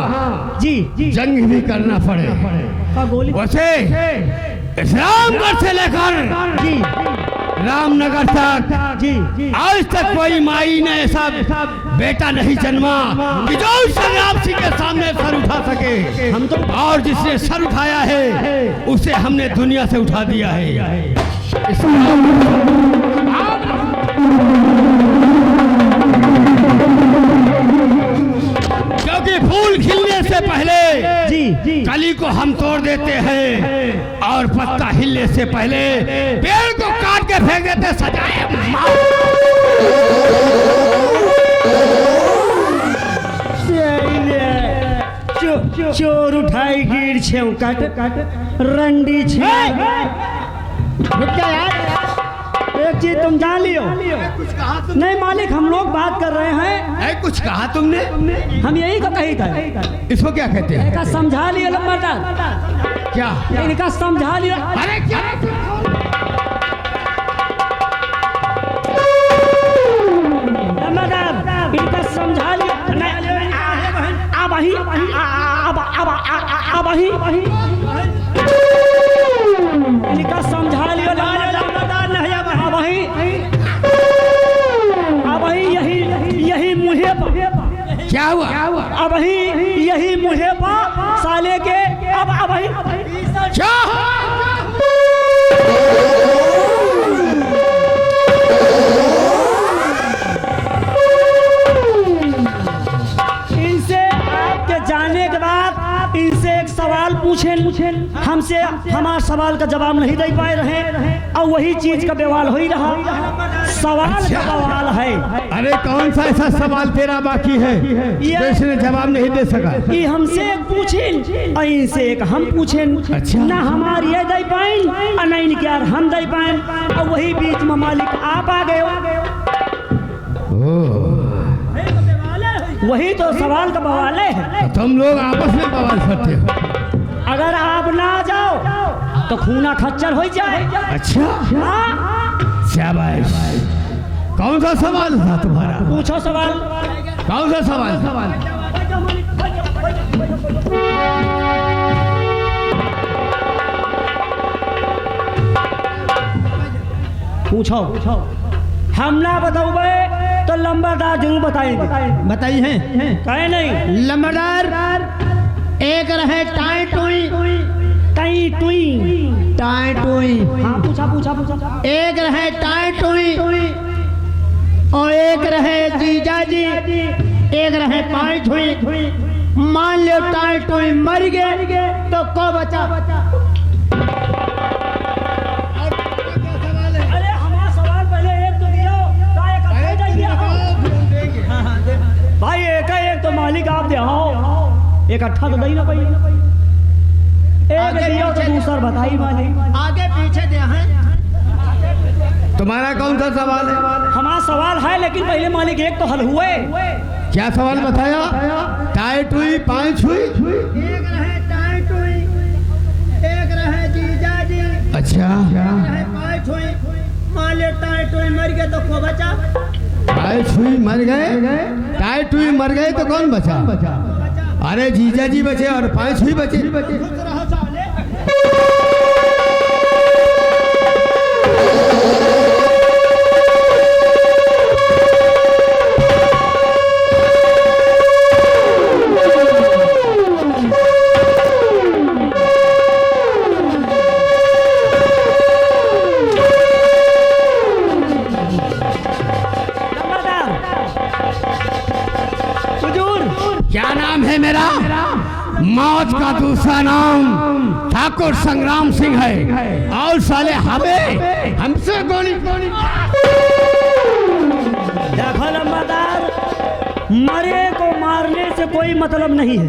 वहाँ जी जंग भी करना पड़े। वैसे रामगढ़ से लेकर जी रामनगर तक जी आज तक कोई माई ने ऐसा बेटा नहीं जन्मा कि जो संग्राम सिंह के सामने सर उठा सके। हम तो और जिसने सर उठाया है उसे हमने दुनिया से उठा दिया है। क्योंकि फूल खिलने से पहले जी कली को हम तोड़ देते हैं और पत्ता हिलने से पहले पेड़ को काट के फेंक देते। सजाए चोर उठाई गिर छे रंडी छे। एक चीज तुम जान लियो। नहीं मालिक, हम लोग बात कर रहे हैं। कुछ कहा तुमने? हम यही तो कही था। इसको क्या कहते हैं? इनका समझा लियो लंबादार। क्या इनका समझा लियो। अरे क्या लंबादार, इनका समझा लियो। अब ही इनका समझा लियो लंबादार। नहीं अब ही यही मुहे पर क्या हुआ? अब ही यही मुहे पर साले के अब ही क्या इनसे आपके जाने के बाद इनसे एक सवाल पूछे हमसे, हमारा सवाल का जवाब नहीं दे पाए रहे और वही चीज का बवाल हो ही रहा। सवाल का बवाल है। अरे कौन सा ऐसा सवाल तेरा बाकी है जिसने जवाब नहीं दे सका? ये हमसे एक पूछे और इनसे एक हम पूछे। अच्छा। ना हमारी ये दे पाए और नहीं इनके यार हम दे पाए और वही बीच में मालिक आप आ गए। वही तो सवाल का बवाल है। तो तुम लोग आपस में बवाल करते हो। अगर आप ना जाओ तो खूना खच्चर हो जाए। अच्छा शाबाश। कौन सा सवाल था तुम्हारा? पूछो सवाल। कौन सा सवाल? पूछो। हम ना बताओगे तो लंबादार जरूर बताएंगे। बताई हैं? कहे नहीं लंबादार एक रहे टाई टुई टाई टुई। हाँ पूछा। एक रहे टाई टुई और एक रहे जीजा जी, एक रहे पाई छुई। मान लो टाई टुई मर गए तो को बचा? अरे हमारा सवाल पहले एक तो दियो भाई। एक तो मालिक आप दे इकट्ठा तो नहीं ना भाई। एक दियो तो दूसरा बताई मालिक। आगे पीछे दे हैं। तुम्हारा कौन सा सवाल है? हमारा सवाल है लेकिन पहले मालिक एक तो हल हुए। क्या सवाल बताया? टाई टुई पाई छुई। एक रहे टाई टुई, एक रहे जीजा जी। अच्छा। रहे पाई छुई। मान ले टाई टुई मर गए तो को बचा? टाई छुई मर गए, टाई टुई मर गए तो कौन बचा? अरे जीजा जी बचे और पाई छुई बचे। क्या नाम है मेरा? मौत का दूसरा नाम ठाकुर संग्राम सिंह है। और साले हमें हमसे गोली देखो लंबादार, मरे को मारने से कोई मतलब नहीं है।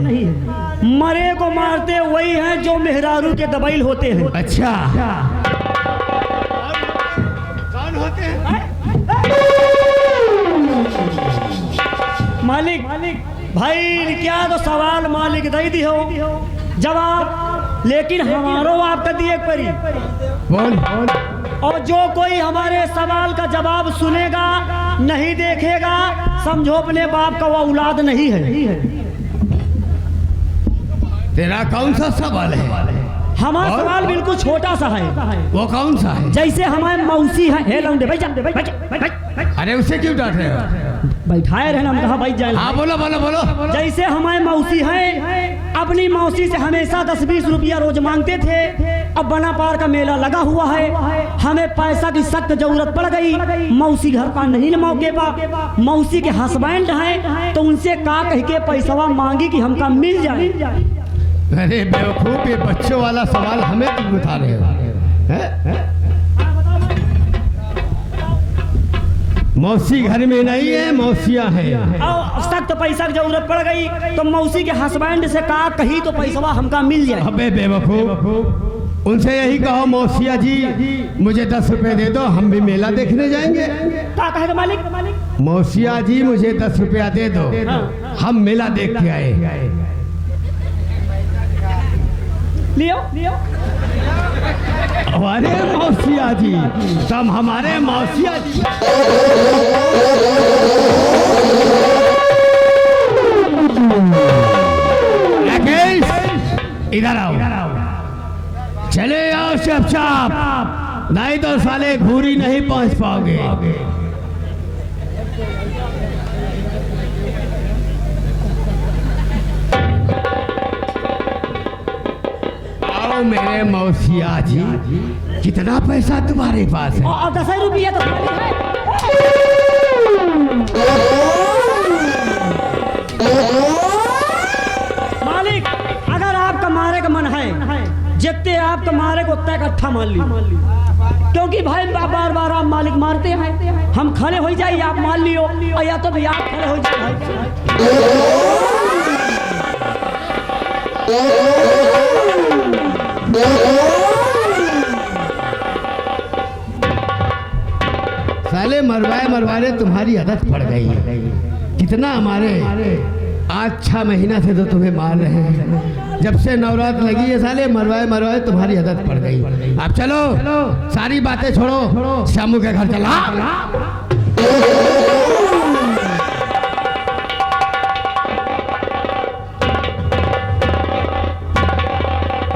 मरे को मारते वही हैं जो मेहरारू के दबैल होते हैं। अच्छा कौन होते हैं? मालिक भाई क्या तो सवाल मालिक दे दी हो जवाब, लेकिन हमारो आपका दिए परी। बोल। और जो कोई हमारे सवाल का जवाब सुनेगा नहीं देखेगा समझो अपने बाप का वो औलाद नहीं है। तेरा कौन सा सवाल है? हमारा और? सवाल बिल्कुल छोटा सा है। वो कौन सा है? जैसे हमारे मौसी है, हे लौंडे भाई जान दे भाई अरे उसे क्यों डांट रहे हो? बैठाए रहना, हम कहा भाई जाए। हाँ बोलो बोलो बोलो। जैसे हमारे मौसी है, अपनी मौसी से हमेशा 10-20 रुपया रोज मांगते थे। अब बना पार का मेला लगा हुआ है, हमें पैसा की सख्त जरूरत पड़ गई। मौसी घर का नहीं न मौके पा, मौसी के हस्बैंड हैं, तो उनसे का कह के पैसा मांगी कि हमका मिल जाए। अरे बेवकूफ, ये बच्चों वाला सवाल हमें क्यों बता रहे हो? हैं? मौसी घर में नहीं है, मौसिया है। और सख्त पैसा की जरूरत पड़ गई तो मौसी के हस्बैंड से कहा कही तो पैसा हमका मिल जाए। अबे बेवकूफ, उनसे यही कहो मौसिया जी मुझे 10 रुपए दे दो, हम भी मेला देखने जाएंगे। क्या कहेगा मालिक? मौसिया जी मुझे 10 रुपया दे दो, हम मेला देख के आए। लियो अरे मौसिया जी, तुम हमारे मौसिया जी। इधर आओ, चले आओ चुपचाप, नहीं तो साले घूरी नहीं पहुंच पाओगे। आओ मेरे मौसिया जी, कितना पैसा तुम्हारे पास है? और 10 रुपया तो खाली है। मालिक, अगर आपका मारे का मन है, जितने आपका मारे को उतना इकट्ठा मान ली, क्योंकि भाई बार बार आप मालिक मारते हैं। हम खड़े हो जाइए, आप मान लियो, और या तो भी आप खड़े हो जाइए। साले मरवाए तुम्हारी आदत पड़ गई है। कितना हमारे 8-6 महीना से तो तुम्हें मार रहे हैं, जब से नवरात्र लगी है साले मरवाए तुम्हारी आदत पड़ गई। अब चलो, सारी बातें छोड़ो, श्यामू के घर चला।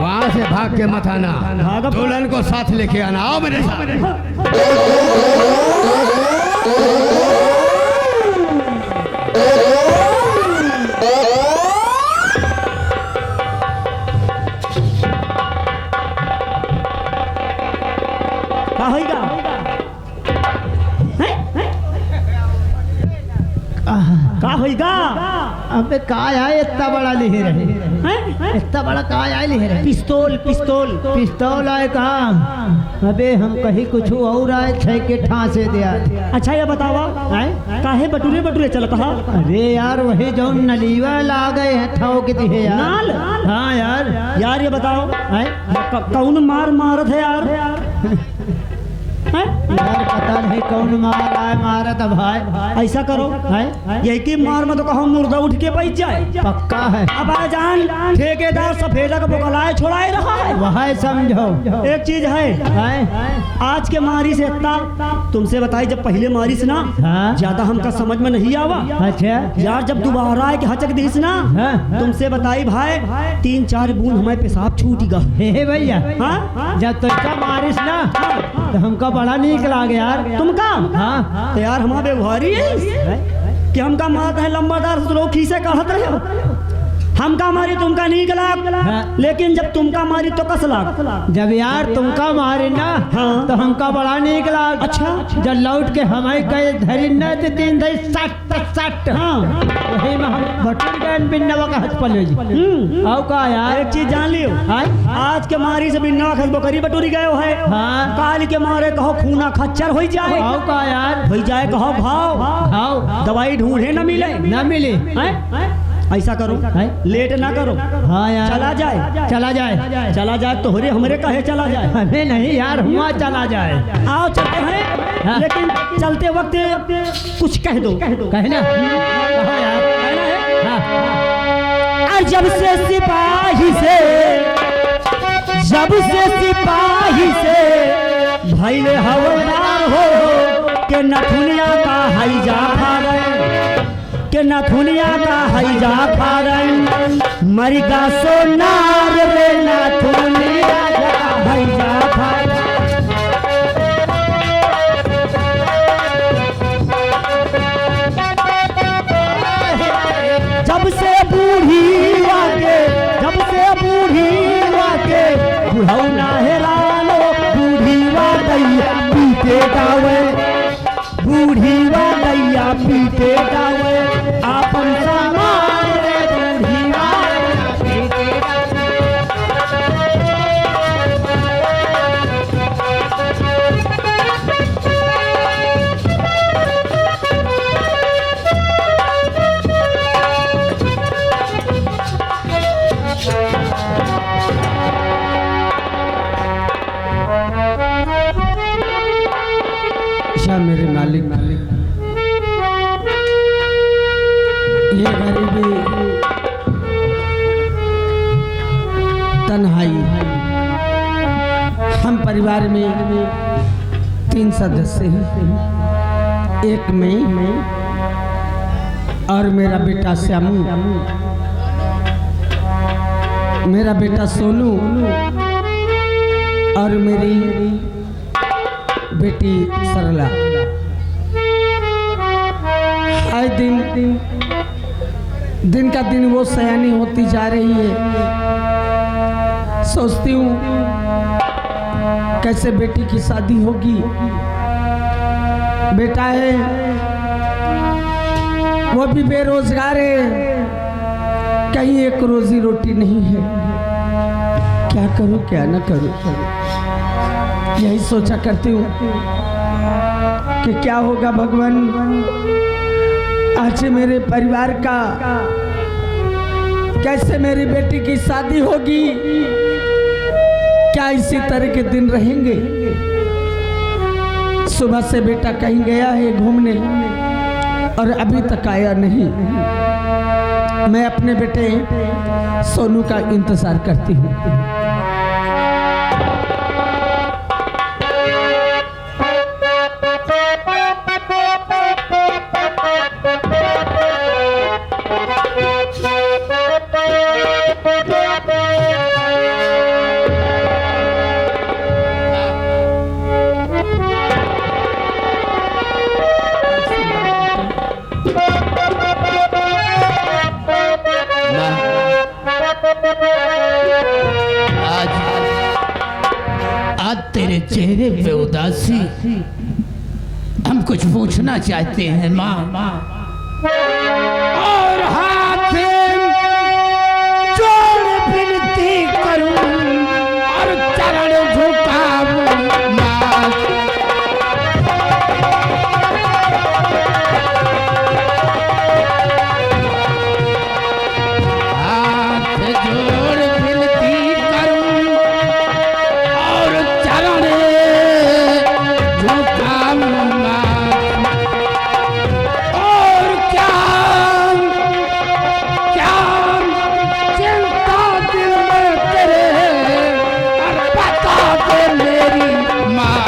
वहां से भाग के मत आना, दुल्हन को साथ लेके आना। आओ मेरे साथ। क्या होगा? क्या होगा? अबे काय आए इतना बड़ा लिहे रहे, इतना बड़ा काय आए लिहे रहे। पिस्तौल पिस्तौल आए कहा? अबे हम कहीं कुछ और आए थे के ठासे दिया। अच्छा ये बतावा, काहे बटुरे चल कहा? अरे यार वही जो नलीवा ला गए हैं थाओ के दिहे यार। नाल? हाँ यार ये बताओ, कौन मारत है यार? यार पता नहीं कौन मारा था भाई। ऐसा करो, यही की मार में तो कहो मुर्दा उठ के बैठ जाए। पक्का है। अब आ जान, ठेकेदार सफेदा का बुकलाए छोड़ाए रहा है। वह समझो एक चीज है, आज के मारी से इतना तुमसे बताई, जब पहले मारी से ना ज्यादा हमका समझ में नहीं आवा। अच्छा यार जब दोबारा आए कि हचक दिस ना, तुमसे बताई भाई 3-4 बूंद हमारे पेशाब छूट गए। हे भैया, जब तुझका मारिस ना तो हमका बड़ा नीक लागे यार। तुमका? हाँ तो यार हमारे व्यवहारी है कि हमका मारता है लंबादार से लोग खीसे कहत रहे हो। हमका मारी तुमका नहीं गला, लेकिन जब तुमका मारी तो कस लाग। जब यार तुमका मारे ना तो हमका बड़ा नीक लाग। अच्छा जब लौट के हमारे कहे धरी न तो 3 धरी 60। हाँ वही में हम बटन गन बिन्नवा का हथ पले जी। आओ का यार एक चीज जान लियो, आज के मारी से बिन्नवा खस बकरी बटूरी गए है। हाँ काल के मारे कहो खूना खच्चर हो जाए। आओ का यार हो जाए कहो भाव आओ दवाई ढूंढे न मिले। ऐसा करो, लेट ना करो। हाँ यार चला जाए तो हमरे कहे चला जाए। हमें नहीं यार, हुआ चला जाए। आओ चलते हैं, लेकिन चलते वक्त कुछ कह दो। कहना यार, कहना है। जब से सिपाही से भैले हवलदार हो के नथुनिया का हैजा फाड़े, के नथुनिया का हैजा फारन मरिगा सोनार रे नथुनिया का हैजा फारन। जब से बूढ़ी वाके बुढ़ौना हेरानो बूढ़ी वादैया पीटे गावे बूढ़ी वादैया पीटे गावे आपन सामान रे बूढ़ी वादैया पीटे मेरे मालिक ये गरीबी तन्हाई हम परिवार में 3 सदस्य हैं। एक मैं और मेरा बेटा श्यामू, मेरा बेटा सोनू और मेरी बेटी सरला। आए दिन का दिन वो सयानी होती जा रही है। सोचती हूँ कैसे बेटी की शादी होगी। बेटा है वो भी बेरोजगार है, कहीं एक रोजी रोटी नहीं है। क्या करूँ क्या न करूँ, यही सोचा करती हूँ कि क्या होगा भगवान, आज मेरे परिवार का कैसे मेरी बेटी की शादी होगी। क्या इसी तरह के दिन रहेंगे। सुबह से बेटा कहीं गया है घूमने और अभी तक आया नहीं। मैं अपने बेटे सोनू का इंतजार करती हूँ। आज तेरे चेहरे पे उदासी, हम कुछ पूछना चाहते हैं माँ। और हाथ जोड़ विनती करूं और चरण झुकाऊं माँ। हाथ जोड़ विनती करूं और चरण झुकाऊं माँ। और क्या क्या चिंता दिल में तेरे, और बता दे मेरी माँ।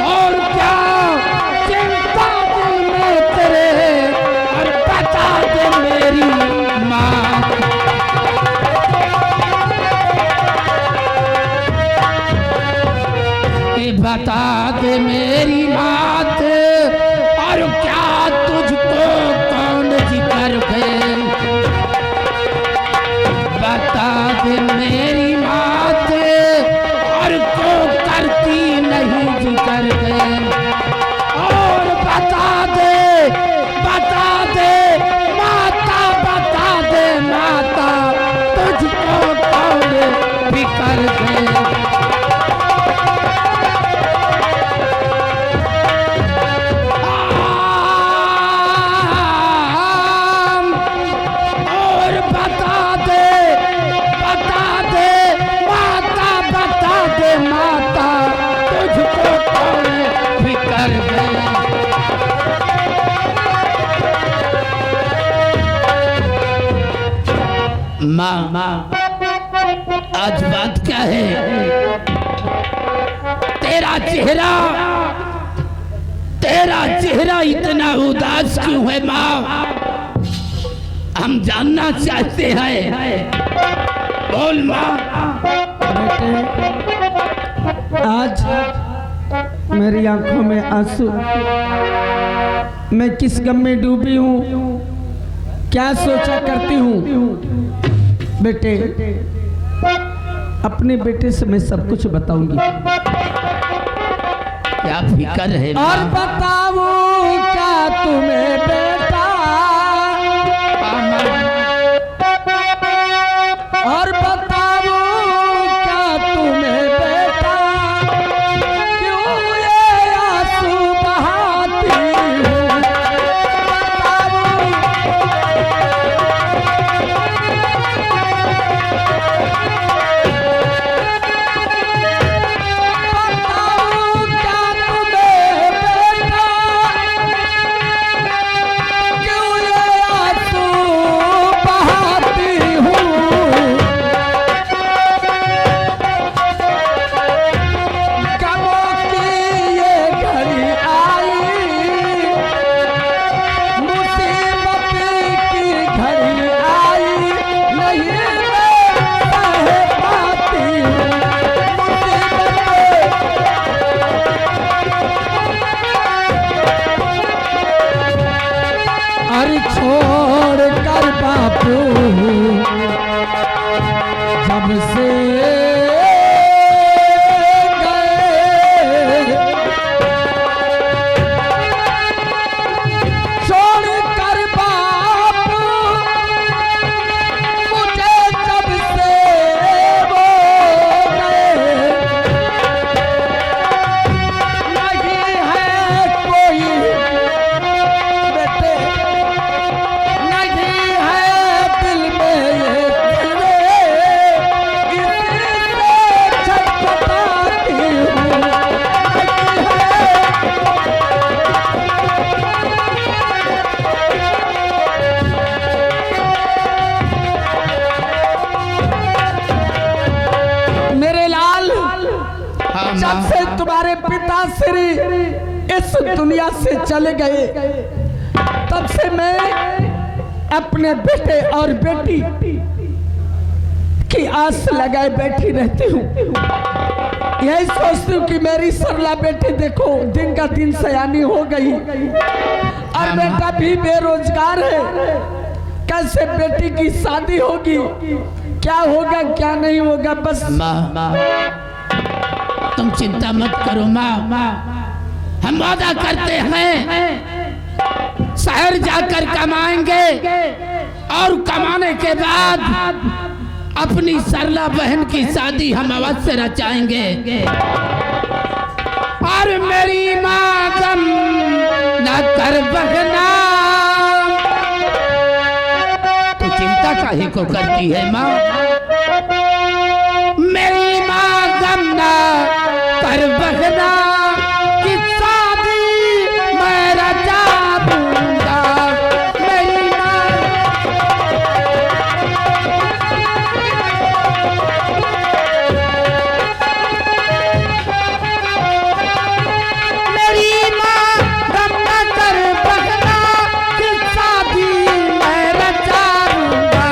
और क्या चिंता दिल में तेरे, और बता दे मेरी माँ। ये बता दे मेरी बात, और क्या तुझको कौन जिक्र है। बता दे मेरी बात, और क्यों करती नहीं जिक्र है। और बता दे माता, बता दे माता, तुझको कौन फिकर है। और बता दे माता, बता दे माता, तुझको कौन फिकर है। माँ आज बात क्या है? तेरा चेहरा इतना उदास क्यों है माँ? हम जानना चाहते हैं। बोल माँ। आज मेरी आंखों में आंसू, मैं किस गम में डूबी हूँ, क्या सोचा करती हूँ। बेटे, अपने बेटे से मैं सब कुछ बताऊंगी। क्या फिकर है माँ? और बताऊं क्या तुम्हें बेटा, और बताऊं क्या तुम्हें बेटा, क्यों ये आंसू बहाती हूँ। बताऊं क्या तुम्हें बेटा, क्यों ये आंसू बहाती हूँ। गमों की ये घड़ी आई, मुसीबत की घड़ी आई, नहीं मैं सह पाती हूँ। अरे छोड़ कर बापू जब से गए, छोड़ कर बापू मुझे जब से वो गए, नहीं है कोई बेटे, नहीं है दिल में ये गिरे, इसी से छटपटाती हूँ। मेरे लाल, हाँ जब माँ। से तुम्हारे पिता श्री इस दुनिया से चले गए, तब से मैं अपने बेटे और बेटी की आस लगाए बैठी रहती हूँ। यही सोचती हूँ कि मेरी सरला बेटी देखो दिन का दिन सयानी हो गई और बेटा भी बेरोजगार है। कैसे बेटी की शादी होगी, क्या होगा क्या नहीं होगा। बस माँ तुम चिंता मत करो माँ। हम वादा करते हैं शहर जाकर कमाएंगे और कमाने के बाद अपनी सरला बहन की शादी हम अवश्य रचाएंगे। और मेरी माँ गम न कर बहना, तो चिंता काहे को करती है माँ? मेरी माँ गम न कर बहना कि शादी मैं रचा दूंगा। मेरी माँ मेरी माँ गम न कर बहना कि शादी मैं रचा दूंगा।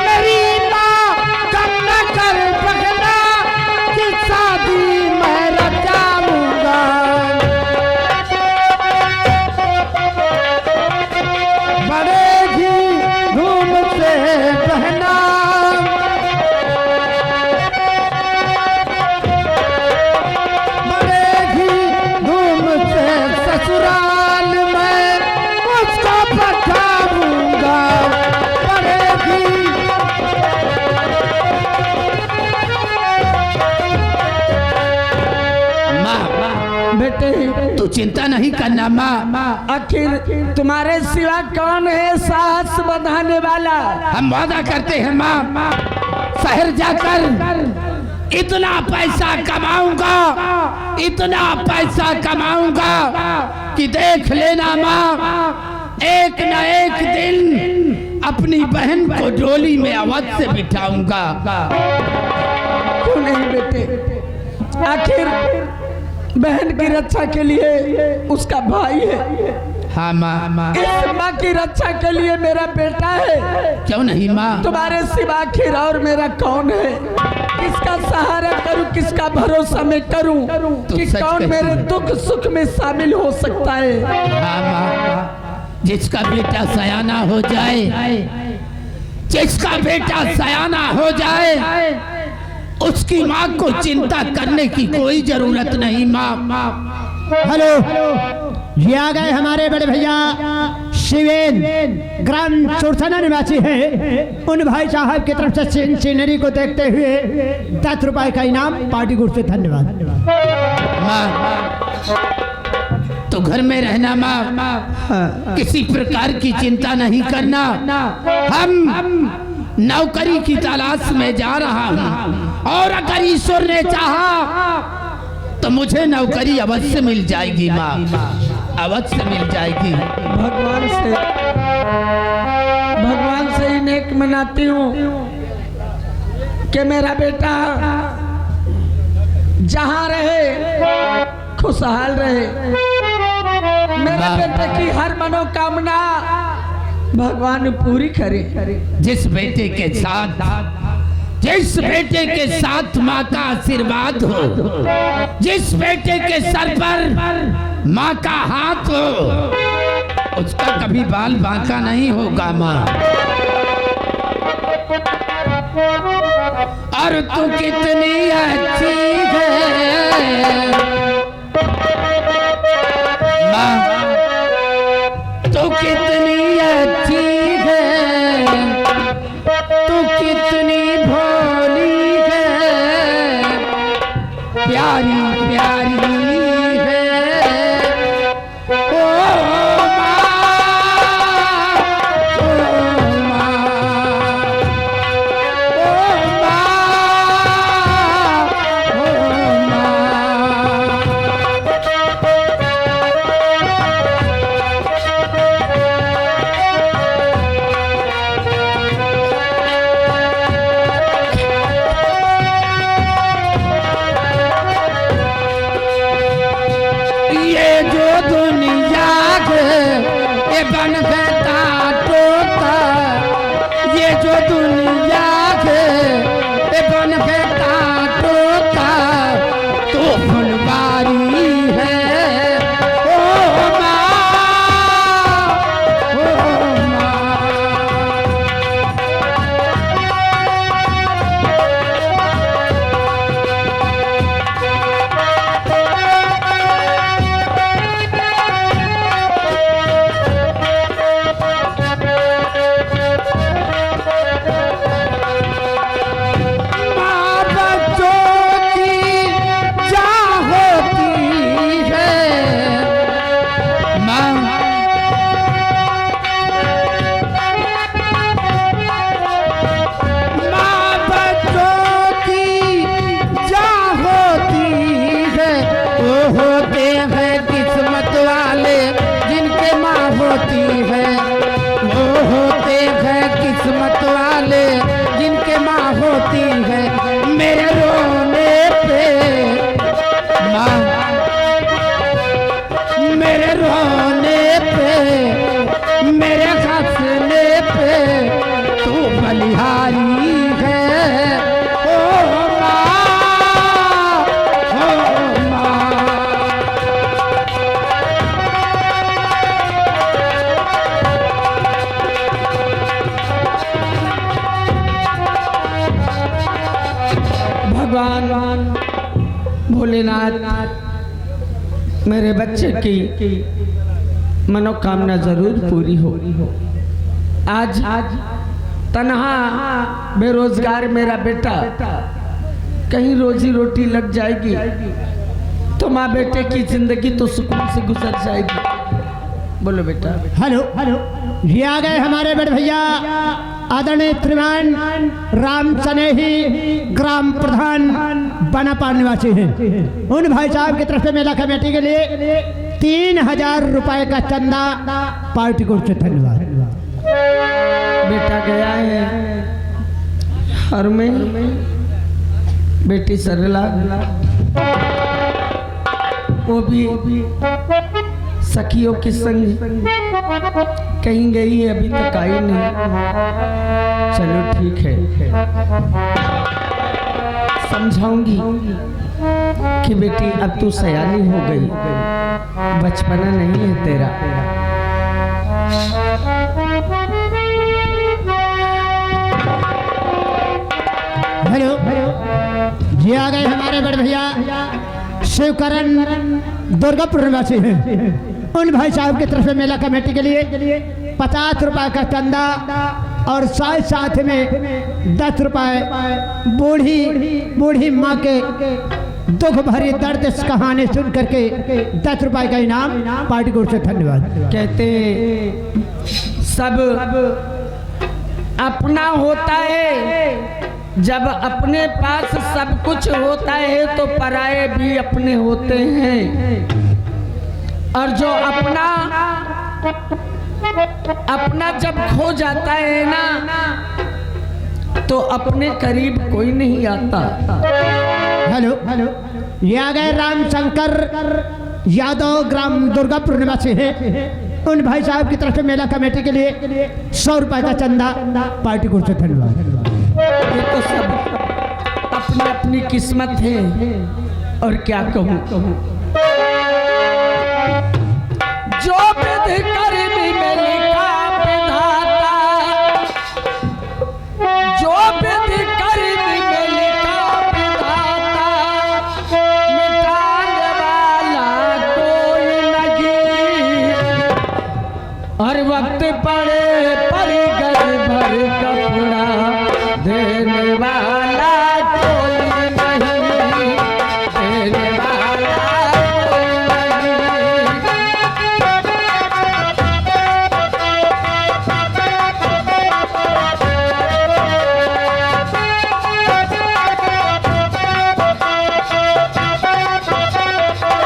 मेरी माँ गम न कर बहना कि शादी मैं रचाऊंगा। बड़ेगी धूम से बहना, बड़ेगी धूम से ससुराल में उसको पठाऊंगा। बड़ेगी बेटे, तू चिंता नहीं करना माँ। आखिर तुम्हारे सिवा कौन है साहस बढ़ाने वाला। हम वादा करते हैं माँ, शहर जाकर इतना पैसा कमाऊंगा, इतना पैसा कमाऊंगा कि देख लेना माँ, एक न एक दिन अपनी बहन को डोली में अवध से बिठाऊंगा। क्यों नहीं बेटे, आखिर बहन की रक्षा के लिए उसका भाई है। हाँ माँ, इस माँ की रक्षा के लिए मेरा बेटा है। क्यों नहीं माँ? तुम्हारे सिवा आखिर और मेरा कौन है? किसका सहारा करूं, किसका भरोसा मैं करूं कि कौन मेरे दुख सुख में शामिल हो सकता है? हाँ माँ, जिसका बेटा सयाना हो जाए, जिसका बेटा सयाना हो जाए, उसकी माँ को चिंता करने की कोई जरूरत नहीं माँ। हेलो, ये आ गए हमारे बड़े भैया शिवेन, ग्राम चुरथाना निवासी है। उन भाई साहब की तरफ से सीनरी को देखते हुए 10 रुपए का इनाम पार्टी गुट से। धन्यवाद। माँ तो घर में रहना माँ, किसी प्रकार की चिंता नहीं करना। हम नौकरी की तलाश में जा रहा हूँ, और अगर ईश्वर ने चाहा तो मुझे नौकरी अवश्य मिल जाएगी माँ, अवश्य मिल जाएगी। भगवान से ही नेक मनाती हूँ कि मेरा बेटा जहाँ रहे खुशहाल रहे। मेरे बेटे की हर मनोकामना भगवान पूरी करे। जिस बेटे के साथ माँ का आशीर्वाद हो, जिस बेटे के सर पर माँ का हाथ हो, उसका कभी बाल बांका नहीं होगा माँ। और तू कितनी अच्छी है माँ, तू कितनी अच्छी है, तू कितनी भोली है, प्यारी प्यारी है। ओ बन गया टोका, ये जो दुनिया के बन गया टोका, तो फुलवारी है। ओ माँ, ओ माँ। किस्मत वाले जिनके माँ होती है। मेरे रोने पे माँ, मेरे रोने पे, मेरे हंसने पे तू बलिहारी है। ओ माँ, ओ माँ। भगवान भोलेनाथ मेरे बच्चे की मनोकामना जरूर पूरी हो। आज तन्हा बेरोजगार मेरा बेटा कहीं रोजी रोटी लग जाएगी तो माँ बेटे की जिंदगी तो सुकून से गुजर जाएगी। बोलो बेटा। हेलो, ये आ गए हमारे बड़े भैया आदरणीय श्रीमान राम सनेही, ग्राम प्रधान बनापाल निवासी हैं। उन भाई साहब की तरफ से मेला कमेटी के लिए 3000 रुपए का चंदा पार्टी को से। धन्यवाद। बेटा गया है हर में, बेटी सरला वो भी सखियों के संग कहीं गई है, अभी तक आई नहीं। चलो ठीक है, समझाऊंगी कि बेटी अब तू सयानी हो गई, बचपना नहीं है तेरा। हेलो जी, आ गए हमारे बड़े भैया शिवकरण दुर्गापुर निवासी हैं। उन भाई साहब की तरफ से मेला कमेटी के लिए 50 रुपए का चंदा और साथ में 10 रुपए बूढ़ी माँ के दुख भरी दर्द कहानी सुन करके 10 रुपए का इनाम पार्टी को से धन्यवाद। कहते सब अपना होता है, जब अपने पास सब कुछ होता है तो पराये भी अपने होते हैं, और जो अपना जब खो जाता है ना तो अपने करीब कोई नहीं आता। हेलो ये आ गए रामशंकर यादव ग्राम दुर्गापुर निवासी है। उन भाई साहब की तरफ से मेला कमेटी के लिए 100 रुपए का चंदा पार्टी को से धन्यवाद। ये तो सब अपनी अपनी किस्मत है, और क्या कहूँ। जो विधि करनी में लिखा विधाता, जो विधि करनी में लिखा विधाता, मिटाने वाला कोई नहीं, और वक्त पड़े पर गज भर कपड़ा देने वाला कोई नहीं, देने वाला कोई नहीं।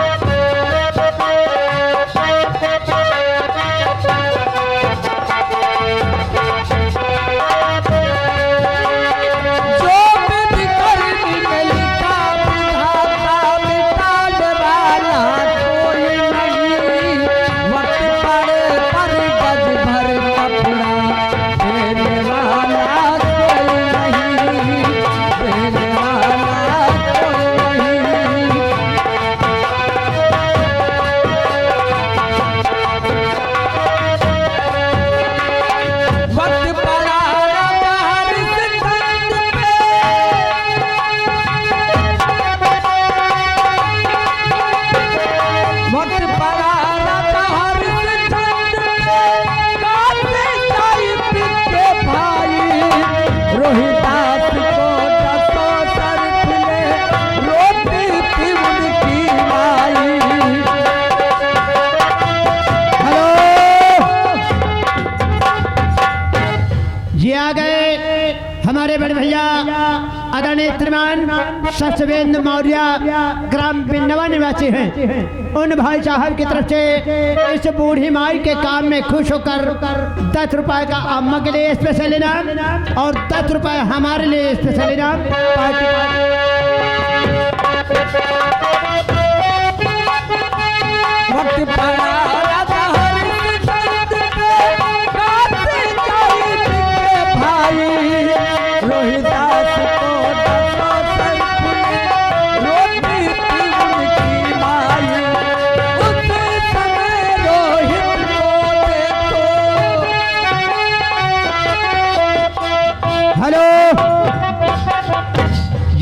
हमारे बड़े भैया आदरणीय श्रीमान सचवेंद्र मौर्य ग्राम बिन्नवा निवासी हैं। उन भाई साहब की तरफ से इस बूढ़ी माई के काम में खुश होकर 10 रुपए का अम्मा के लिए स्पेशल इनाम और 10 रुपए हमारे लिए स्पेशल इनाम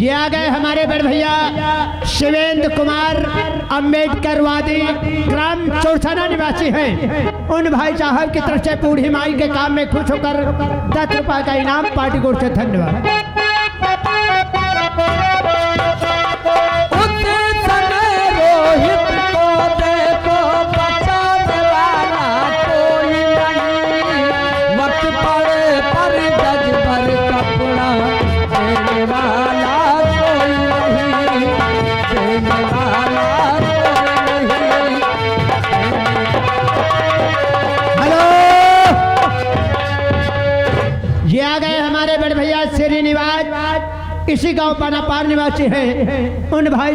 ये आ गए हमारे बड़े भैया शिवेंद्र कुमार अम्बेडकर वादी ग्राम चौरसाना निवासी हैं। उन भाई साहब की तरफ से बूढ़ी माई के काम में खुश होकर 10 रुपए का इनाम पार्टी को से धन्यवाद। इसी गांव पानापार निवासी है उन भाई